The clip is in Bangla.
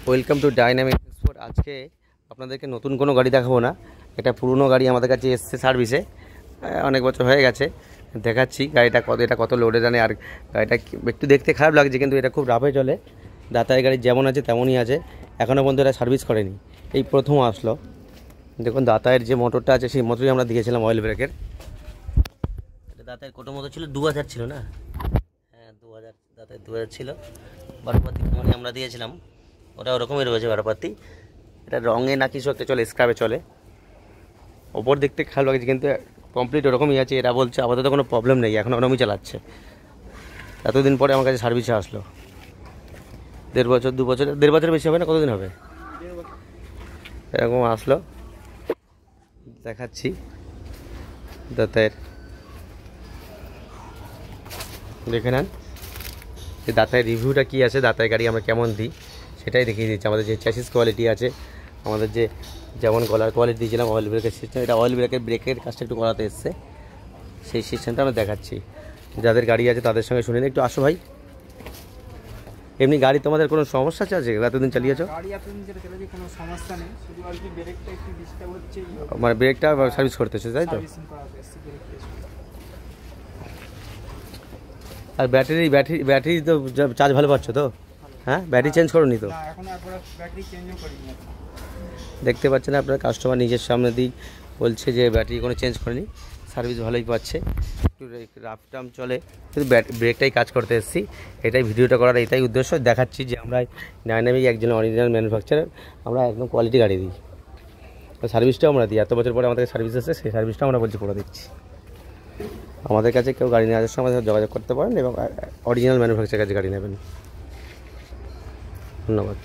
Welcome to dynamic export. আজকে আপনাদেরকে নতুন কোনো গাড়ি দেখাবো না, এটা পুরনো গাড়ি আমাদের কাছে এসছে সার্ভিসে, অনেক বছর হয়ে গেছে। দেখাচ্ছি গাড়িটা কত লোডে জানে। আর গাড়িটা একটু দেখতে খারাপ লাগছে, কিন্তু এটা খুব রাফে চলে। দাতায় গাড়ি যেমন আছে তেমনই আছে, এখনও পর্যন্ত এটা সার্ভিস করেনি, এই প্রথম আসলো। দেখুন দাতায়ের যে মোটরটা আছে সেই মোটরই আমরা দিয়েছিলাম অয়েল ব্রেকের। এটা দাতায়ের কত মোটর ছিল, 2000 ছিল না? হ্যাঁ 2000, দাতায়ের 2000 ছিল। বারোপাতি কোম্পানি আমরা দিয়েছিলাম, ওটা ওরকমই রয়েছে বারোপাতি। এটা রঙে না কিছু একটা চলে, স্ক্রাবে চলে। ওপর দেখতে খারাপ লাগছে, কিন্তু কমপ্লিট ওরকমই আছে। এরা বলছে আপাতত কোনো প্রবলেম নেই, এখন ওরকমই চালাচ্ছে। এতদিন পরে আমার কাছে সার্ভিসে আসলো, 1.5 বছর 2 বছর, 1.5 বছর বেশি হবে না, কতদিন হবে এরকম আসলো। দেখাচ্ছি দাতায়ের, দেখে নেন যে দাতায়ের রিভিউটা কী আছে, দাতায়ের গাড়ি আমরা কেমন দিই সেটাই দেখিয়ে দিচ্ছি। আমাদের যে চ্যাসিস কোয়ালিটি আছে, আমাদের যে যেমন গলার কোয়ালিটি দিয়েছিলাম, অয়েল ব্রেকের সিস্টেম, এটা অয়েল ব্রেকের কাজটা একটু করাতে এসছে, সেই সিস্টেমটা আমরা দেখাচ্ছি। যাদের গাড়ি আছে তাদের সঙ্গে শুনে একটু আসো ভাই। এমনি গাড়ি তোমাদের কোনো সমস্যা আছে? এতদিন চালিয়েছো? গাড়ি এতদিন যেটা চালাচ্ছি কোনো সমস্যা নেই, শুধু আর কি ব্রেকটা একটু ডিস্টার্ব হচ্ছে। মানে ব্রেকটা সার্ভিস করতেছে, তাই তো? সার্ভিসিং করাতে এসেছি ব্রেক। আর ব্যাটারি তো চার্জ ভালো পাচ্ছ তো? হ্যাঁ, ব্যাটারি চেঞ্জ করোনি তো? না, এখনো একবার ব্যাটারি চেঞ্জও করিনি। দেখতে পাচ্ছেন আপনার কাস্টমার নিজের সামনে দিক বলছে যে ব্যাটারি কোনো চেঞ্জ করেনি, সার্ভিস ভালোই পাচ্ছে। একটু রাফ টাম চলে, কিন্তু ব্রেকটাই কাজ করতে এসেছি। এটাই ভিডিওটা করার এটাই উদ্দেশ্য, দেখাচ্ছি যে আমরা ডাইনামিক একজন অরিজিনাল ম্যানুফ্যাকচারার, আমরা একদম কোয়ালিটি গাড়ি দিই। সার্ভিসটাও আমরা দিই, এত বছর পরে আমাদের সার্ভিস আছে, সেই সার্ভিসটাও আমরা বলছি করে দিচ্ছি। আমাদের কাছে কেউ গাড়ি নেওয়ার সময় আমাদের যোগাযোগ করতে পারেন এবং অরিজিনাল ম্যানুফ্যাকচারের কাছে গাড়ি নেবেন। ধন্যবাদ।